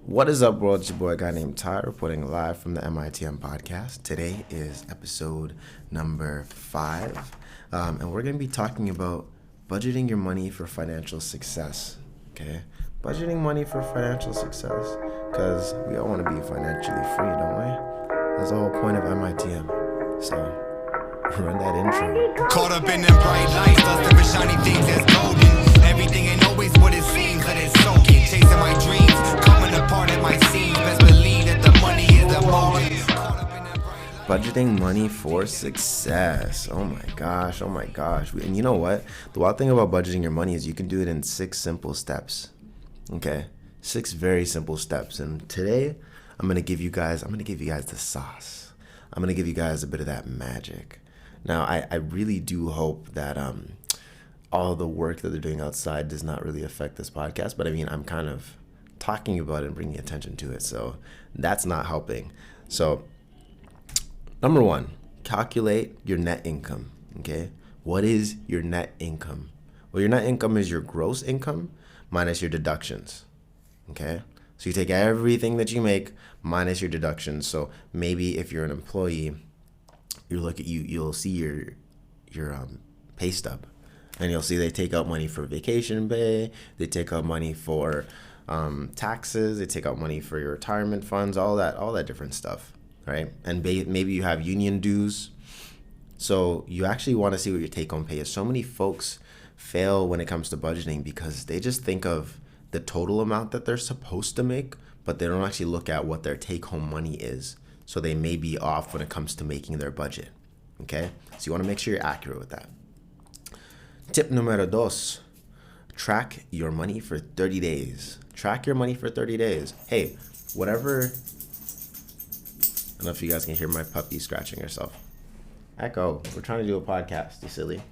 What is up, world? It's your boy, a guy named Ty, reporting live from the MITM podcast. Today is episode number 5, and we're going to be talking about budgeting your money for financial success. Okay, budgeting money for financial success, because we all want to be financially free, don't we? That's the whole point of MITM. So, run that intro. Caught up in them bright lights, lusting for shiny things that's golden. Everything ain't always what it seems, let it soak in. Chasing my dreams, coming apart at my seams. Best believe that the money is the motive. Budgeting money for success. Oh my gosh. And you know what? The wild thing about budgeting your money is you can do it in 6 simple steps. Okay? 6 very simple steps. And today, I'm gonna give you guys the sauce. I'm gonna give you guys a bit of that magic. Now, I really do hope that all the work that they're doing outside does not really affect this podcast. But I mean, I'm kind of talking about it and bringing attention to it. So that's not helping. So number 1, calculate your net income. Okay? What is your net income? Well, your net income is your gross income minus your deductions. Okay? So you take everything that you make minus your deductions. So maybe if you're an employee, you'll see your pay stub, and you'll see they take out money for vacation pay, they take out money for taxes, they take out money for your retirement funds, all that different stuff, right? And maybe you have union dues. So you actually want to see what your take-home pay is. So many folks fail when it comes to budgeting because they just think of the total amount that they're supposed to make, but they don't actually look at what their take-home money is. So they may be off when it comes to making their budget. Okay? So you want to make sure you're accurate with that. Tip numero 2, track your money for 30 days. Track your money for 30 days. Hey, whatever. I don't know if you guys can hear my puppy scratching herself. Echo, we're trying to do a podcast, you silly.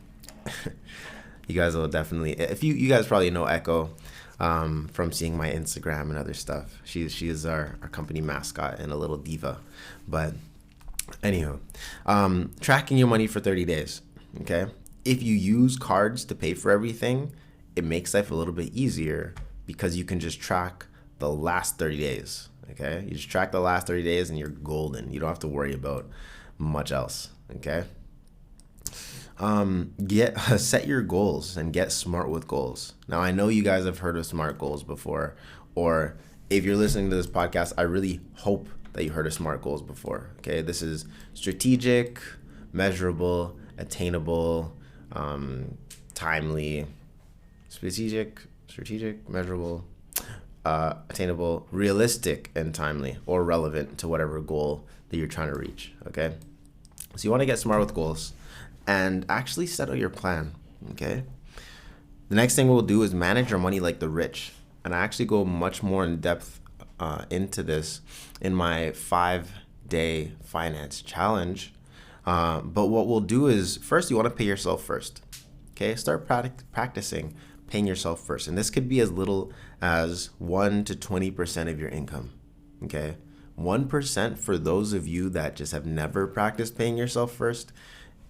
You guys will definitely, if you guys probably know Echo from seeing my Instagram and other stuff. She is our company mascot and a little diva. But anyhow, tracking your money for 30 days, okay? If you use cards to pay for everything, it makes life a little bit easier because you can just track the last 30 days, okay? You just track the last 30 days and you're golden. You don't have to worry about much else, okay? Set your goals and get smart with goals. Now, I know you guys have heard of SMART goals before, or if you're listening to this podcast, I really hope that you heard of SMART goals before. Okay, this is strategic, measurable, attainable, timely, strategic, measurable, attainable, realistic, and timely, or relevant to whatever goal that you're trying to reach. Okay, so you want to get smart with goals and actually settle your plan, okay? The next thing we'll do is manage our money like the rich. And I actually go much more in depth into this in my 5-day finance challenge. But what we'll do is, first, you want to pay yourself first, okay? Start practicing paying yourself first. And this could be as little as 1 to 20% of your income, okay? 1% for those of you that just have never practiced paying yourself first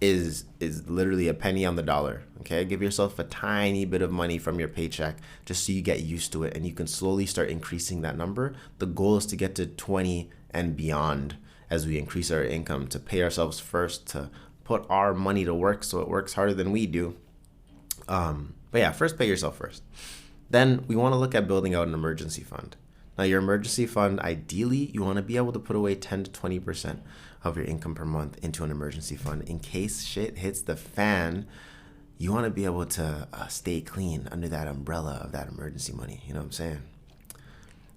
is literally a penny on the dollar, okay? Give yourself a tiny bit of money from your paycheck just so you get used to it, and you can slowly start increasing that number. The goal is to get to 20 and beyond as we increase our income, to pay ourselves first, to put our money to work so it works harder than we do. But yeah, first pay yourself first. Then we want to look at building out an emergency fund. Now, your emergency fund, ideally, you want to be able to put away 10 to 20% of your income per month into an emergency fund. In case shit hits the fan, you want to be able to stay clean under that umbrella of that emergency money. You know what I'm saying?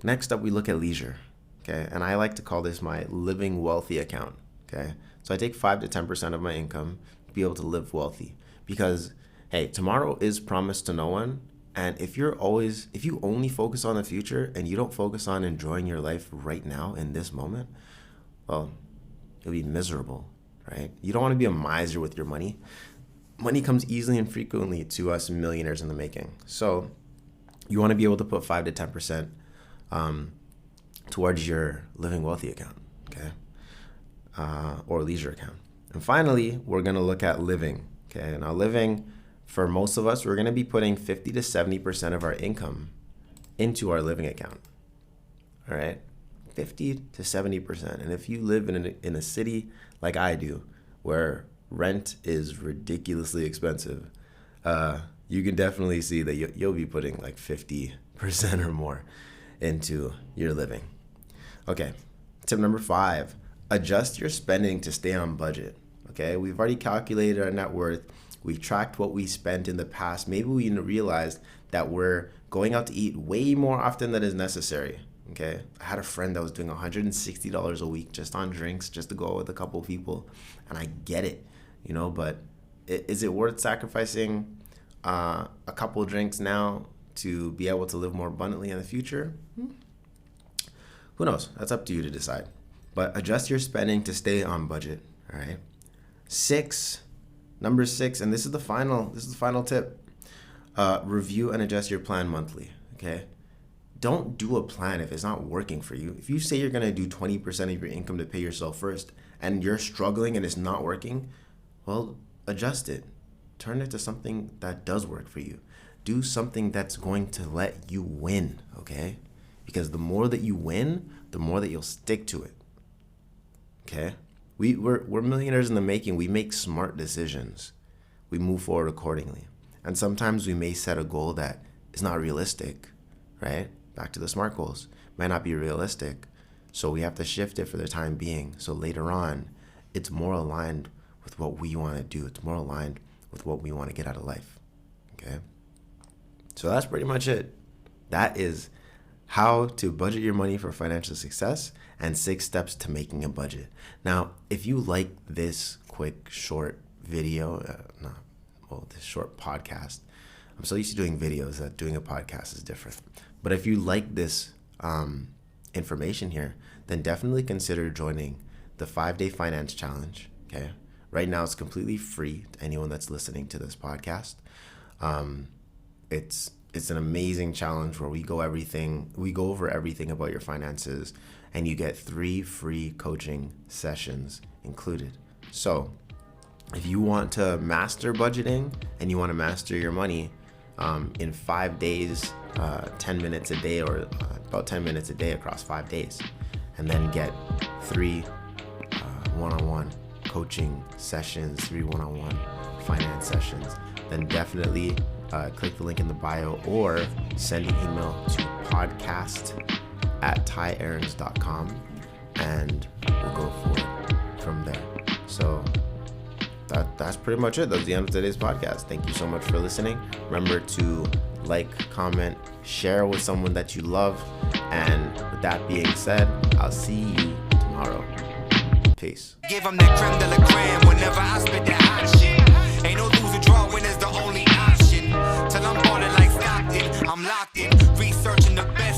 Next up, we look at leisure, okay? And I like to call this my living wealthy account, okay? So I take 5 to 10% of my income to be able to live wealthy because, hey, tomorrow is promised to no one. And if you only focus on the future and you don't focus on enjoying your life right now in this moment, well, you'll be miserable, right? You don't want to be a miser with your money. Money comes easily and frequently to us millionaires in the making. So you want to be able to put 5 to 10% towards your living wealthy account, okay? Or leisure account. And finally, we're going to look at living, okay? Now living, for most of us, we're going to be putting 50 to 70% of our income into our living account. all right? 50 to 70%. And if you live in a city like I do, where rent is ridiculously expensive, you can definitely see that you'll be putting like 50% or more into your living. Okay, tip number 5, adjust your spending to stay on budget. Okay, we've already calculated our net worth. We've tracked what we spent in the past. Maybe we realized that we're going out to eat way more often than is necessary. Okay, I had a friend that was doing $160 a week just on drinks, just to go out with a couple of people, and I get it, but is it worth sacrificing a couple of drinks now to be able to live more abundantly in the future? Who knows? That's up to you to decide. But adjust your spending to stay on budget. All right. Number 6, and this is the final tip. Review and adjust your plan monthly. Okay. Don't do a plan if it's not working for you. If you say you're going to do 20% of your income to pay yourself first and you're struggling and it's not working, well, adjust it. Turn it to something that does work for you. Do something that's going to let you win, okay? Because the more that you win, the more that you'll stick to it, okay? We're millionaires in the making. We make smart decisions. We move forward accordingly. And sometimes we may set a goal that is not realistic, right? Back to the SMART goals. Might not be realistic. So we have to shift it for the time being. So later on, it's more aligned with what we want to do. It's more aligned with what we want to get out of life. Okay? So that's pretty much it. That is how to budget your money for financial success and 6 steps to making a budget. Now, if you like this quick, short video, this short podcast, I'm so used to doing videos that doing a podcast is different. But if you like this information here, then definitely consider joining the 5-day finance challenge. Okay. Right now it's completely free to anyone that's listening to this podcast. It's an amazing challenge where we go over everything about your finances, and you get 3 free coaching sessions included. So if you want to master budgeting and you want to master your money in 5 days, 10 minutes a day, or about 10 minutes a day across 5 days, and then get 3 one-on-one coaching sessions, 3 one-on-one finance sessions, then definitely click the link in the bio or send an email to podcast@tyerons.com, and we'll go forward from there. So that's pretty much it. That's the end of today's podcast. Thank you so much for listening. Remember to like, comment, share with someone that you love. And with that being said, I'll see you tomorrow. Peace. Give them that creme de la creme whenever I spit that hot shit. Ain't no lose or draw when it's the only option. Till I'm balling like Stockton, I'm locked in, researching the best.